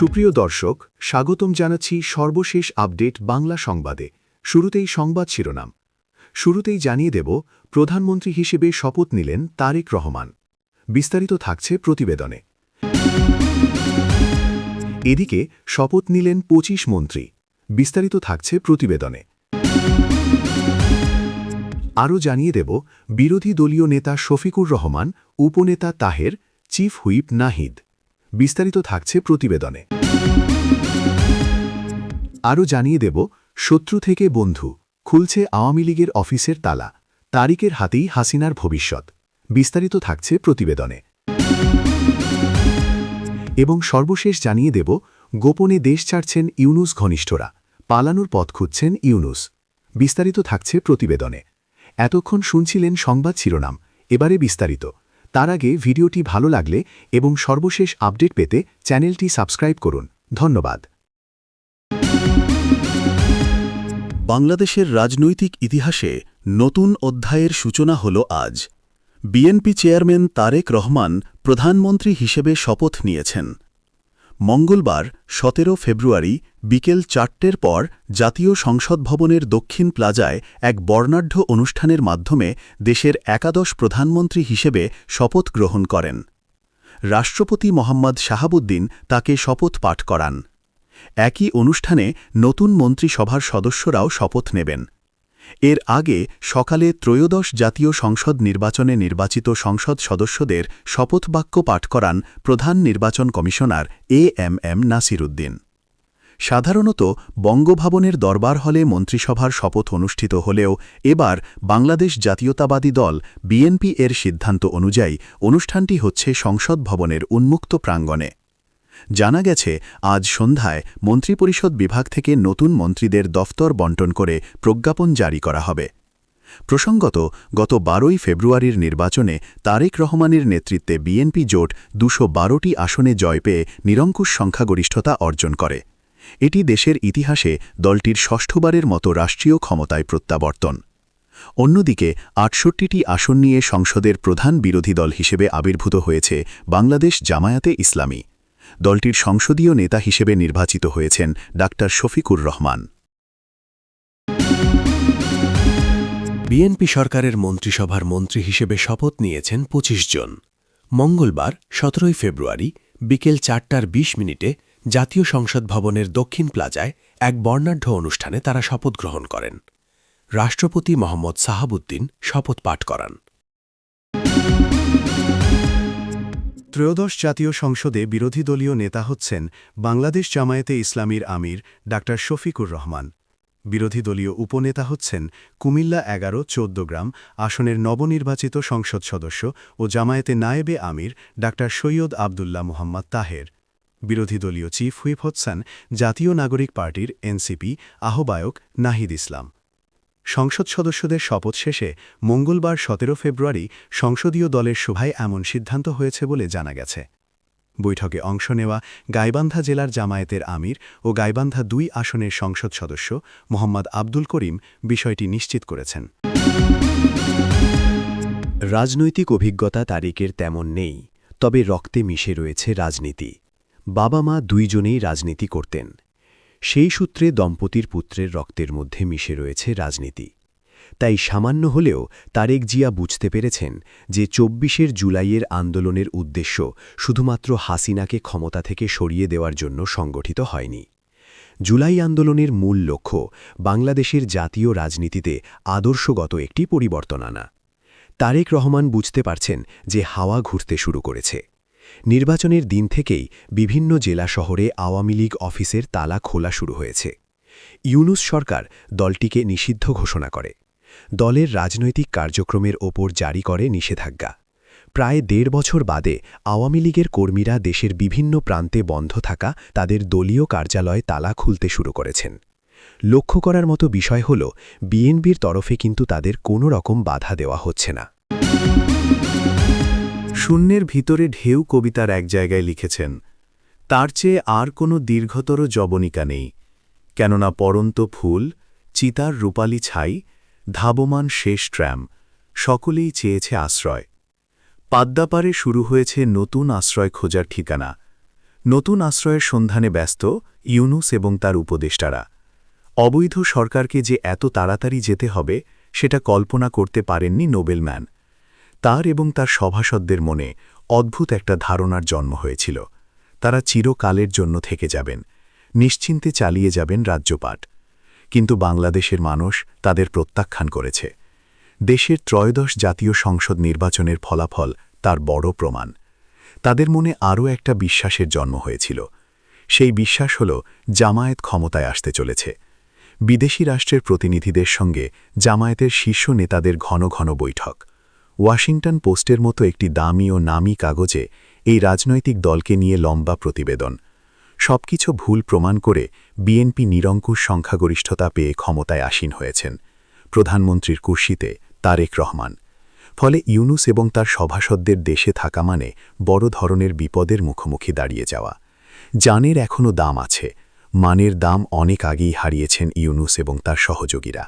সুপ্রিয় দর্শক, স্বাগতম জানাচ্ছি সর্বশেষ আপডেট বাংলা সংবাদে। শুরুতেই সংবাদ শিরোনাম। শুরুতেই জানিয়ে দেব, প্রধানমন্ত্রী হিসেবে শপথ নিলেন তারেক রহমান। বিস্তারিত থাকছে প্রতিবেদনে। এদিকে শপথ নিলেন ২৫ মন্ত্রী। বিস্তারিত থাকছে প্রতিবেদনে। আরও জানিয়ে দেব, বিরোধী দলীয় নেতা শফিকুর রহমান, উপনেতা তাহের, চিফ হুইপ নাহিদ। বিস্তারিত থাকছে প্রতিবেদনে। আরও জানিয়ে দেব, শত্রু থেকে বন্ধু, খুলছে আওয়ামী লীগের অফিসের তালা, তারিকের হাতেই হাসিনার ভবিষ্যৎ। বিস্তারিত থাকছে প্রতিবেদনে। এবং সর্বশেষ জানিয়ে দেব, গোপনে দেশ ছাড়ছেন ইউনূস ঘনিষ্ঠরা, পালানোর পথ খুঁজছেন ইউনূস। বিস্তারিত থাকছে প্রতিবেদনে। এতক্ষণ শুনছিলেন সংবাদ শিরোনাম, এবারে বিস্তারিত। তার আগে ভিডিওটি ভালো লাগলে এবং সর্বশেষ আপডেট পেতে চ্যানেলটি সাবস্ক্রাইব করুন। ধন্যবাদ। বাংলাদেশের রাজনৈতিক ইতিহাসে নতুন অধ্যায়ের সূচনা হল আজ। বিএনপি চেয়ারম্যান তারেক রহমান প্রধানমন্ত্রী হিসেবে শপথ নিয়েছেন। মঙ্গলবার ১৭ ফেব্রুয়ারি বিকেল ৪টের পর জাতীয় সংসদ ভবনের দক্ষিণ প্লাজায় এক বর্ণাঢ্য অনুষ্ঠানের মাধ্যমে দেশের একাদশ প্রধানমন্ত্রী হিসেবে শপথ গ্রহণ করেন। রাষ্ট্রপতি মোহাম্মদ শাহাবুদ্দিন তাকে শপথ পাঠ করান। একই অনুষ্ঠানে নতুন মন্ত্রিসভার সদস্যরাও শপথ নেবেন। এর আগে সকালে ত্রয়োদশ জাতীয় সংসদ নির্বাচনে নির্বাচিত সংসদ সদস্যদের শপথবাক্য পাঠ করান প্রধান নির্বাচন কমিশনার এএমএম নাসির উদ্দিন। সাধারণত বঙ্গভবনের দরবার হলে মন্ত্রিসভার শপথ অনুষ্ঠিত হলেও এবার বাংলাদেশ জাতীয়তাবাদী দল বিএনপি এর সিদ্ধান্ত অনুযায়ী অনুষ্ঠানটি হচ্ছে সংসদ ভবনের উন্মুক্ত প্রাঙ্গণে। জানা গেছে, আজ সন্ধ্যায় মন্ত্রিপরিষদ বিভাগ থেকে নতুন মন্ত্রীদের দফতর বণ্টন করে প্রজ্ঞাপন জারি করা হবে। প্রসঙ্গত, গত ১২ই ফেব্রুয়ারির নির্বাচনে তারেক রহমানের নেতৃত্বে বিএনপি জোট ২১২টি আসনে জয় পেয়ে নিরঙ্কুশ সংখ্যাগরিষ্ঠতা অর্জন করে। এটি দেশের ইতিহাসে দলটির ষষ্ঠবারের মতো রাষ্ট্রীয় ক্ষমতায় প্রত্যাবর্তন। অন্যদিকে ৬৮টি আসন নিয়ে সংসদের প্রধান বিরোধী দল হিসেবে আবির্ভূত হয়েছে বাংলাদেশ জামায়াতে ইসলামী। দলটির সংসদীয় নেতা হিসেবে নির্বাচিত হয়েছেন ডাক্তার শফিকুর রহমান। বিএনপি সরকারের মন্ত্রিসভার মন্ত্রী হিসেবে শপথ নিয়েছেন ২৫ জন। মঙ্গলবার ১৭ ফেব্রুয়ারি বিকেল ৪:২০ জাতীয় সংসদ ভবনের দক্ষিণ প্লাজায় এক বর্ণাঢ্য অনুষ্ঠানে তারা শপথ গ্রহণ করেন। রাষ্ট্রপতি মোহাম্মদ শাহাবুদ্দিন শপথ পাঠ করান। ত্রয়োদশ জাতীয় সংসদে বিরোধী দলীয় নেতা হচ্ছেন বাংলাদেশ জামায়াতে ইসলামীর আমির ডাক্তার শফিকুর রহমান। বিরোধী দলীয় উপনেতা হচ্ছেন কুমিল্লা ১১-১৪ আসনের নবনির্বাচিত সংসদ সদস্য ও জামায়াতে নায়েবে আমির ডাক্তার সৈয়দ আবদুল্লাহ মোহাম্মদ তাহের। বিরোধী দলীয় চিফ হুইপ হচ্ছেন জাতীয় নাগরিক পার্টির এনসিপি আহ্বায়ক নাহিদ ইসলাম। সংসদ সদস্যদের শপথ শেষে মঙ্গলবার ১৭ ফেব্রুয়ারি সংসদীয় দলের সভায় এমন সিদ্ধান্ত হয়েছে বলে জানা গেছে। বৈঠকে অংশ নেওয়া গাইবান্ধা জেলার জামায়াতের আমির ও গাইবান্ধা ২ আসনের সংসদ সদস্য মোহাম্মদ আব্দুল করিম বিষয়টি নিশ্চিত করেছেন। রাজনৈতিক অভিজ্ঞতা তারেকের তেমন নেই, তবে রক্তে মিশে রয়েছে রাজনীতি। বাবা মা দুইজনেই রাজনীতি করতেন। সেই সূত্রে দম্পতির পুত্রের রক্তের মধ্যে মিশে রয়েছে রাজনীতি। তাই সামান্য হলেও তারেক জিয়া বুঝতে পেরেছেন যে ২৪ জুলাইয়ের আন্দোলনের উদ্দেশ্য শুধুমাত্র হাসিনাকে ক্ষমতা থেকে সরিয়ে দেওয়ার জন্য সংগঠিত হয়নি। জুলাই আন্দোলনের মূল লক্ষ্য বাংলাদেশের জাতীয় রাজনীতিতে আদর্শগত একটি পরিবর্তন আনা। তারেক রহমান বুঝতে পারছেন যে হাওয়া ঘুরতে শুরু করেছে। নির্বাচনের দিন থেকেই বিভিন্ন জেলা শহরে আওয়ামী লীগ অফিসের তালা খোলা শুরু হয়েছে। ইউনূস সরকার দলটিকে নিষিদ্ধ ঘোষণা করে। দলের রাজনৈতিক কার্যক্রমের ওপর জারি করে নিষেধাজ্ঞা। প্রায় ১.৫ বছর বাদে আওয়ামী লীগের কর্মীরা দেশের বিভিন্ন প্রান্তে বন্ধ থাকা তাদের দলীয় কার্যালয় তালা খুলতে শুরু করেছেন। লক্ষ্য করার মতো বিষয় হল, বিএনপির তরফে কিন্তু তাদের কোনো রকম বাধা দেওয়া হচ্ছে না। শূন্যের ভিতরে ঢেউ কবিতার এক জায়গায় লিখেছেন, তার চেয়ে আর কোনো দীর্ঘতর যবনিকা নেই, কেননা পরন্ত ফুল, চিতার রূপালি ছাই, ধাবমান শেষ ট্র্যাম, সকলেই চেয়েছে আশ্রয়। পাদ্দাপারে শুরু হয়েছে নতুন আশ্রয় খোঁজার ঠিকানা। নতুন আশ্রয়ের সন্ধানে ব্যস্ত ইউনুস এবং তার উপদেষ্টারা। অবৈধ সরকারকে যে এত তাড়াতাড়ি যেতে হবে সেটা কল্পনা করতে পারেননি নোবেলম্যান। তার এবং তার সভাসদদের মনে অদ্ভুত একটা ধারণার জন্ম হয়েছিল। তারা চিরকালের জন্য থেকে যাবেন, নিশ্চিন্তে চালিয়ে যাবেন রাজ্যপাট। কিন্তু বাংলাদেশের মানুষ তাদের প্রত্যাখ্যান করেছে। দেশের ত্রয়োদশ জাতীয় সংসদ নির্বাচনের ফলাফল তার বড় প্রমাণ। তাদের মনে আরও একটা বিশ্বাসের জন্ম হয়েছিল। সেই বিশ্বাস হল জামায়াত ক্ষমতায় আসতে চলেছে। বিদেশি রাষ্ট্রের প্রতিনিধিদের সঙ্গে জামায়াতের শীর্ষ নেতাদের ঘন ঘন বৈঠক। ওয়াশিংটন পোস্টের মতো একটি দামি ও নামী কাগজে এই রাজনৈতিক দলকে নিয়ে লম্বা প্রতিবেদন। সবকিছু ভুল প্রমাণ করে বিএনপি নিরঙ্কুশ সংখ্যাগরিষ্ঠতা পেয়ে ক্ষমতায় আসীন হয়েছেন। প্রধানমন্ত্রীর কুর্সিতে তারেক রহমান। ফলে ইউনুস এবং তার সভাসদদের দেশে থাকা মানে বড় ধরনের বিপদের মুখোমুখি দাঁড়িয়ে যাওয়া। জানের এখনও দাম আছে, মানের দাম অনেক আগেই হারিয়েছেন ইউনুস এবং তার সহযোগীরা।